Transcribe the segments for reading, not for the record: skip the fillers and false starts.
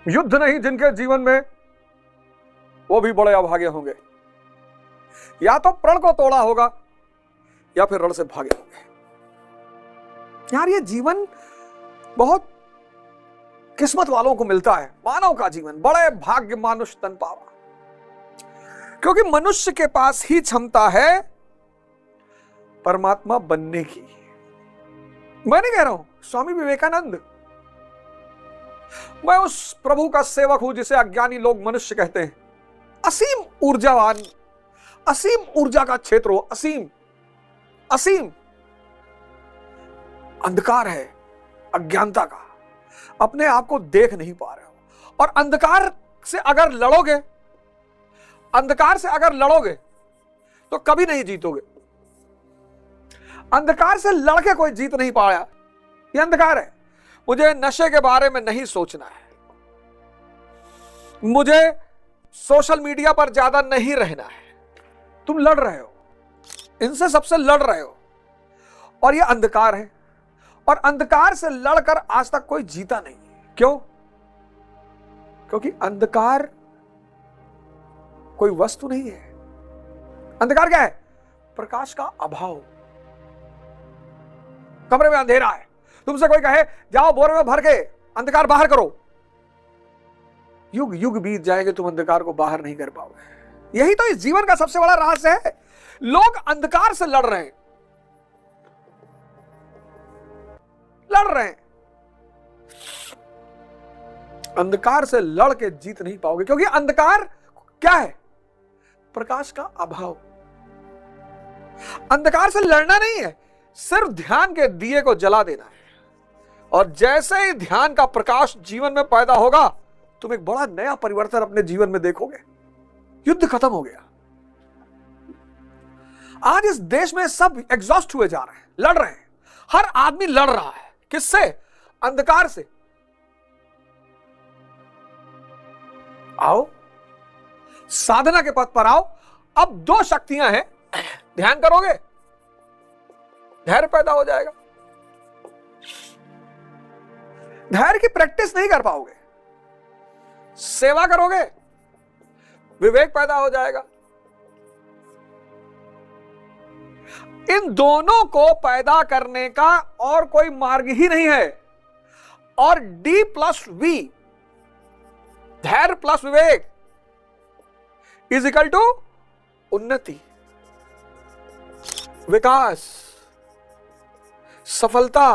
युद्ध नहीं जिनके जीवन में, वो भी बड़े अभागे होंगे। या तो प्रण को तोड़ा होगा या फिर रण से भागे होंगे। यार ये जीवन बहुत किस्मत वालों को मिलता है। मानव का जीवन बड़े भाग्य मानुष तन पावा, क्योंकि मनुष्य के पास ही क्षमता है परमात्मा बनने की। मैं नहीं कह रहा हूं, स्वामी विवेकानंद, मैं उस प्रभु का सेवक हूं जिसे अज्ञानी लोग मनुष्य कहते हैं। असीम ऊर्जावान, असीम ऊर्जा का क्षेत्र हो, असीम असीम अंधकार है अज्ञानता का, अपने आप को देख नहीं पा रहे हो। और अंधकार से अगर लड़ोगे, अंधकार से अगर लड़ोगे तो कभी नहीं जीतोगे। अंधकार से लड़के कोई जीत नहीं पाया। ये अंधकार है। मुझे नशे के बारे में नहीं सोचना है, मुझे सोशल मीडिया पर ज्यादा नहीं रहना है। तुम लड़ रहे हो, इनसे सबसे लड़ रहे हो, और ये अंधकार है। और अंधकार से लड़कर आज तक कोई जीता नहीं। क्यों? क्योंकि अंधकार कोई वस्तु नहीं है। अंधकार क्या है? प्रकाश का अभाव। कमरे में अंधेरा है, तुमसे कोई कहे जाओ बोरे में भर के अंधकार बाहर करो, युग युग बीत जाएंगे, तुम अंधकार को बाहर नहीं कर पाओगे। यही तो इस जीवन का सबसे बड़ा रहस्य है। लोग अंधकार से लड़ रहे हैं, लड़ रहे हैं। अंधकार से लड़ के जीत नहीं पाओगे, क्योंकि अंधकार क्या है? प्रकाश का अभाव। अंधकार से लड़ना नहीं है, सिर्फ ध्यान के दिए को जला देना है। और जैसे ही ध्यान का प्रकाश जीवन में पैदा होगा, तुम एक बड़ा नया परिवर्तन अपने जीवन में देखोगे। युद्ध खत्म हो गया। आज इस देश में सब एग्जॉस्ट हुए जा रहे हैं, लड़ रहे हैं। हर आदमी लड़ रहा है। किससे? अंधकार से। आओ साधना के पथ पर आओ। अब दो शक्तियां हैं, ध्यान करोगे धैर्य पैदा हो जाएगा। धैर्य की प्रैक्टिस नहीं कर पाओगे, सेवा करोगे विवेक पैदा हो जाएगा। इन दोनों को पैदा करने का और कोई मार्ग ही नहीं है। और D प्लस V, धैर्य प्लस विवेक इज इक्वल टू उन्नति, विकास, सफलता।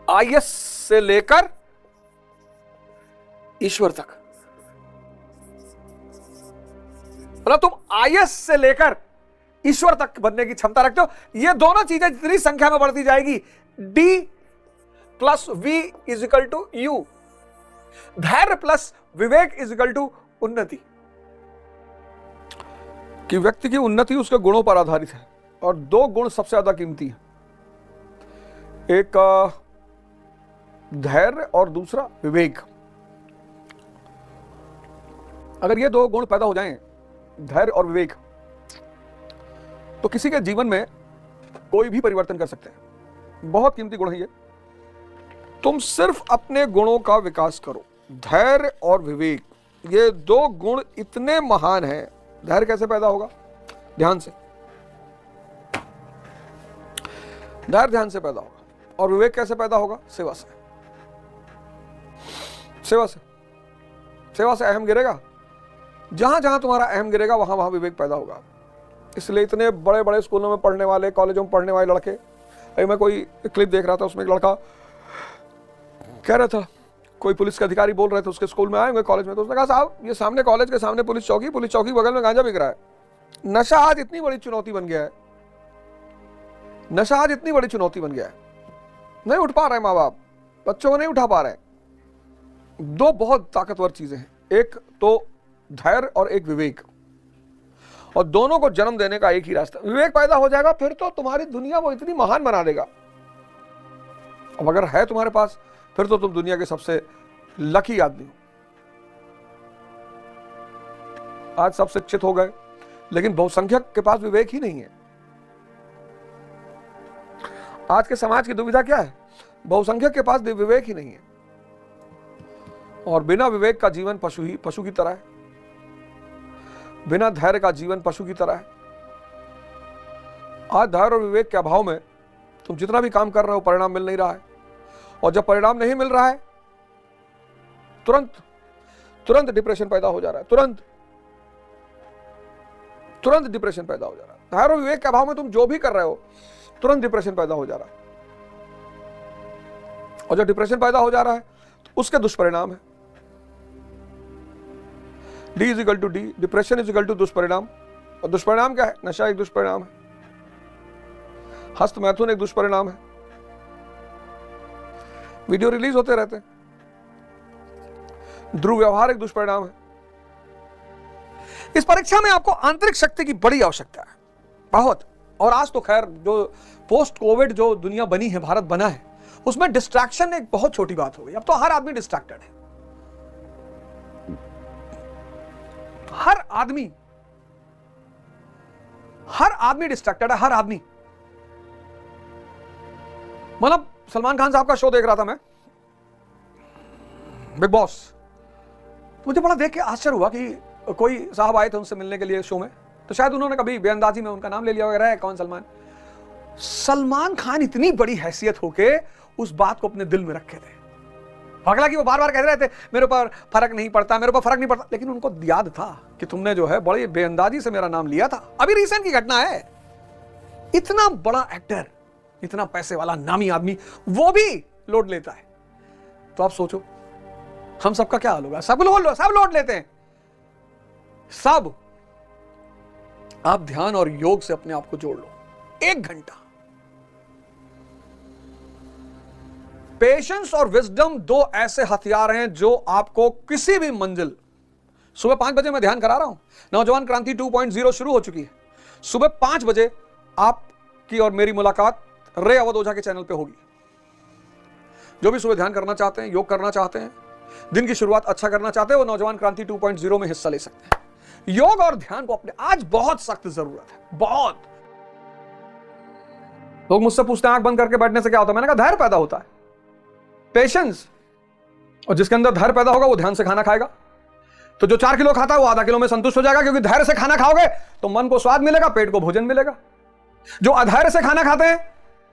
IS से लेकर ईश्वर तक। मतलब तुम IS से लेकर ईश्वर तक बनने की क्षमता रखते हो। ये दोनों चीजें जितनी संख्या में बढ़ती जाएगी, D plus V is equal to U, धैर्य प्लस विवेक इज इक्वल टू उन्नति। कि व्यक्ति की उन्नति उसके गुणों पर आधारित है, और दो गुण सबसे ज्यादा कीमती हैं, एक धैर्य और दूसरा विवेक। अगर ये दो गुण पैदा हो जाएं, धैर्य और विवेक, तो किसी के जीवन में कोई भी परिवर्तन कर सकते हैं। बहुत कीमती गुण है ये। तुम सिर्फ अपने गुणों का विकास करो। धैर्य और विवेक, ये दो गुण इतने महान हैं। धैर्य कैसे पैदा होगा? ध्यान से। धैर्य ध्यान से पैदा होगा। और विवेक कैसे पैदा होगा? सेवा से। सेवा से। सेवा से अहम गिरेगा। जहां जहां तुम्हारा अहम गिरेगा, वहां वहां विवेक पैदा होगा। इसलिए इतने बड़े बड़े स्कूलों में पढ़ने वाले, कॉलेजों में पढ़ने वाले लड़के, अभी मैं कोई क्लिप देख रहा था, उसमें एक लड़का कह रहा था, कोई पुलिस के अधिकारी बोल रहे थे, उसके स्कूल में आए हुए कॉलेज में, तो उसने कहा साहब ये सामने कॉलेज के सामने पुलिस चौकी बगल में गांजा बिक रहा है। नशा आज इतनी बड़ी चुनौती बन गया है, नशा आज इतनी बड़ी चुनौती बन गया है, नहीं उठ पा रहे माँ बाप, बच्चों को नहीं उठा पा रहे। दो बहुत ताकतवर चीजें हैं, एक तो धैर्य और एक विवेक, और दोनों को जन्म देने का एक ही रास्ता। विवेक पैदा हो जाएगा, फिर तो तुम्हारी दुनिया वो इतनी महान बना देगा। अब अगर है तुम्हारे पास, फिर तो तुम दुनिया के सबसे लकी आदमी हो। आज सब शिक्षित हो गए, लेकिन बहुसंख्यक के पास विवेक ही नहीं है। आज के समाज की दुविधा क्या है? बहुसंख्यक के पास विवेक ही नहीं है। और बिना विवेक का जीवन पशु की तरह है। बिना धैर्य का जीवन पशु की तरह है। आज धैर्य और विवेक के अभाव में तुम जितना भी काम कर रहे हो परिणाम मिल नहीं रहा है, और जब परिणाम नहीं मिल रहा है तुरंत डिप्रेशन पैदा हो जा रहा है। तुरंत डिप्रेशन पैदा हो जा रहा है। धैर्य और विवेक के अभाव में तुम जो भी कर रहे हो तुरंत डिप्रेशन पैदा हो जा रहा है, और जब डिप्रेशन पैदा हो जा रहा है तो उसके दुष्परिणाम है। D = D, डिप्रेशन = दुष्परिणाम। और दुष्परिणाम क्या है? नशा एक दुष्परिणाम है, हस्त मैथुन एक दुष्परिणाम है, वीडियो रिलीज होते रहते हैं, ध्रुव व्यवहार एक दुष्परिणाम है। इस परीक्षा में आपको आंतरिक शक्ति की बड़ी आवश्यकता है, बहुत। और आज तो खैर जो पोस्ट कोविड जो दुनिया बनी है, भारत बना है, उसमें डिस्ट्रैक्शन एक बहुत छोटी बात हो गई। अब तो हर आदमी डिस्ट्रैक्टेड है, हर आदमी डिस्ट्रैक्टेड है, हर आदमी। मतलब सलमान खान साहब का शो देख रहा था मैं, बिग बॉस। मुझे बड़ा देख के आश्चर्य हुआ कि कोई साहब आए थे उनसे मिलने के लिए शो में, तो शायद उन्होंने कभी बेअंदाजी में उनका नाम ले लिया वगैरह है, कौन सलमान खान इतनी बड़ी हैसियत होके उस बात को अपने दिल में रखे थे। हालांकि वो बार बार कह रहे थे मेरे ऊपर फर्क नहीं पड़ता, मेरे ऊपर फर्क नहीं पड़ता, लेकिन उनको याद था कि तुमने जो है बड़ी बेअंदाजी से मेरा नाम लिया था। अभी रिसेंट की घटना है, इतना बड़ा एक्टर, इतना पैसे वाला नामी आदमी, वो भी लोड लेता है। तो आप सोचो हम सबका क्या हाल होगा। सब लोड लेते हैं, सब। आप ध्यान और योग से अपने आप को जोड़ लो, 1 घंटा। पेशेंस और विजडम 2 ऐसे हथियार हैं जो आपको किसी भी मंजिल। सुबह 5 बजे मैं ध्यान करा रहा हूं, नौजवान क्रांति 2.0 शुरू हो चुकी है। सुबह 5 बजे आपकी और मेरी मुलाकात रे अवध ओझा के चैनल पे होगी। जो भी सुबह ध्यान करना चाहते हैं, योग करना चाहते हैं, दिन की शुरुआत अच्छा करना चाहते हैं, वो नौजवान क्रांति 2.0 में हिस्सा ले सकते हैं। योग और ध्यान को अपने आज बहुत सख्त जरूरत है, बहुत। लोग मुझसे पूछते हैं आंख बंद करके बैठने से क्या होता है? मैंने कहा धैर्य पैदा होता है, पेशेंस। और जिसके अंदर धैर्य पैदा होगा वो ध्यान से खाना खाएगा। तो जो 4 किलो खाता है वो आधा किलो में संतुष्ट हो जाएगा, क्योंकि धैर्य से खाना खाओगे तो मन को स्वाद मिलेगा, पेट को भोजन मिलेगा। जो अधैर्य से खाना खाते हैं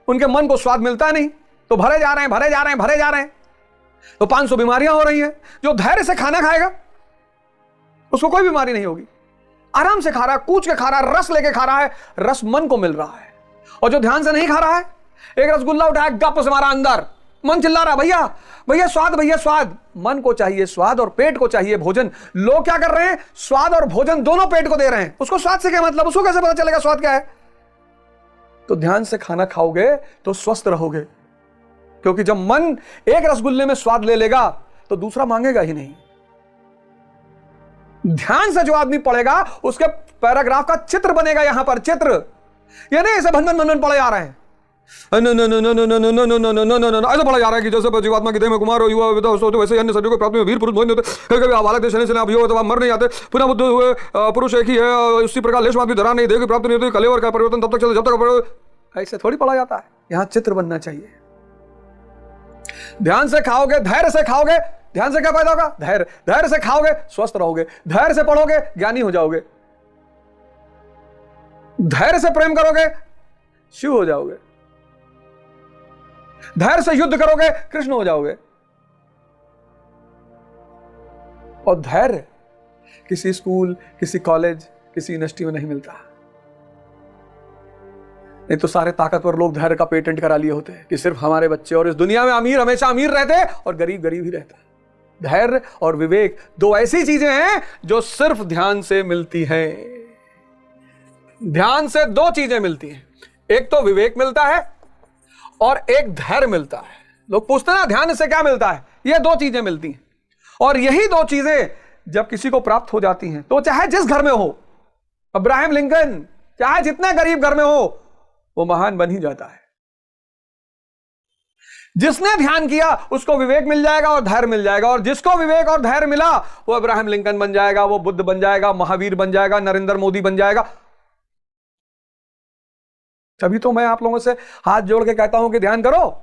उनके मन को स्वाद मिलता नहीं, तो भरे जा रहे हैं, तो 500 बीमारियां हो रही हैं। जो धैर्य से खाना खाएगा उसको कोई बीमारी नहीं होगी, आराम से खा रहा है, कूच के खा रहा है, रस लेके खा रहा है, रस मन को मिल रहा है। और जो ध्यान से नहीं खा रहा है, एक रसगुल्ला उठाया, गप से मारा अंदर, मन चिल्ला रहा भैया स्वाद। मन को चाहिए स्वाद और पेट को चाहिए भोजन। लोग क्या कर रहे हैं? स्वाद और भोजन दोनों पेट को दे रहे हैं। उसको स्वाद से क्या मतलब? उसको कैसे पता चलेगा स्वाद क्या है? तो ध्यान से खाना खाओगे तो स्वस्थ रहोगे, क्योंकि जब मन एक रसगुल्ले में स्वाद ले लेगा तो दूसरा मांगेगा ही नहीं। ध्यान से जो आदमी पढ़ेगा उसके पैराग्राफ का चित्र बनेगा। यहां पर चित्र, ये नहीं ऐसे भन पढ़े जा रहे हैं, ऐसा पढ़ा जा रहा है कि जैसे जीवात्मा की देह में कुमार युवा होते वैसे अन्य शरीरों को प्राप्ति में वीर पुरुष नहीं होते, कभी बालक देश से अभियोग होता मर नहीं आते, पुनः बुद्ध हुए पुरुष एक ही है, उसी प्रकार लेश भी धरा नहीं, देह की प्राप्ति नहीं होती, कलेवर का परिवर्तन तब तक चलता जब तक। ऐसे थोड़ी पढ़ा जाता है, यहां चित्र बनना चाहिए। ध्यान से खाओगे, धैर्य से खाओगे, ध्यान से क्या फायदा होगा? धैर्य से खाओगे स्वस्थ रहोगे, धैर्य से पढ़ोगे ज्ञानी हो जाओगे, धैर्य से प्रेम करोगे शिव हो जाओगे, धैर्य से युद्ध करोगे कृष्ण हो जाओगे। और धैर्य किसी स्कूल, किसी कॉलेज, किसी यूनिवर्सिटी में नहीं मिलता। नहीं तो सारे ताकतवर लोग धैर्य का पेटेंट करा लिए होते हैं कि सिर्फ हमारे बच्चे, और इस दुनिया में अमीर हमेशा अमीर रहते हैं और गरीब गरीब ही रहता है। धैर्य और विवेक 2 ऐसी चीजें हैं जो सिर्फ ध्यान से मिलती हैं। ध्यान से 2 चीजें मिलती हैं, एक तो विवेक मिलता है और एक धैर्य मिलता है। लोग पूछते हैं ना ध्यान से क्या मिलता है? ये 2 चीजें मिलती हैं, और यही 2 चीजें जब किसी को प्राप्त हो जाती हैं तो चाहे जिस घर में हो, अब्राहम लिंकन चाहे जितने गरीब घर में हो, वो महान बन ही जाता है। जिसने ध्यान किया उसको विवेक मिल जाएगा और धैर्य मिल जाएगा, और जिसको विवेक और धैर्य मिला वो अब्राहम लिंकन बन जाएगा, वो बुद्ध बन जाएगा, महावीर बन जाएगा, नरेंद्र मोदी बन जाएगा। तभी तो मैं आप लोगों से हाथ जोड़ के कहता हूं कि ध्यान करो।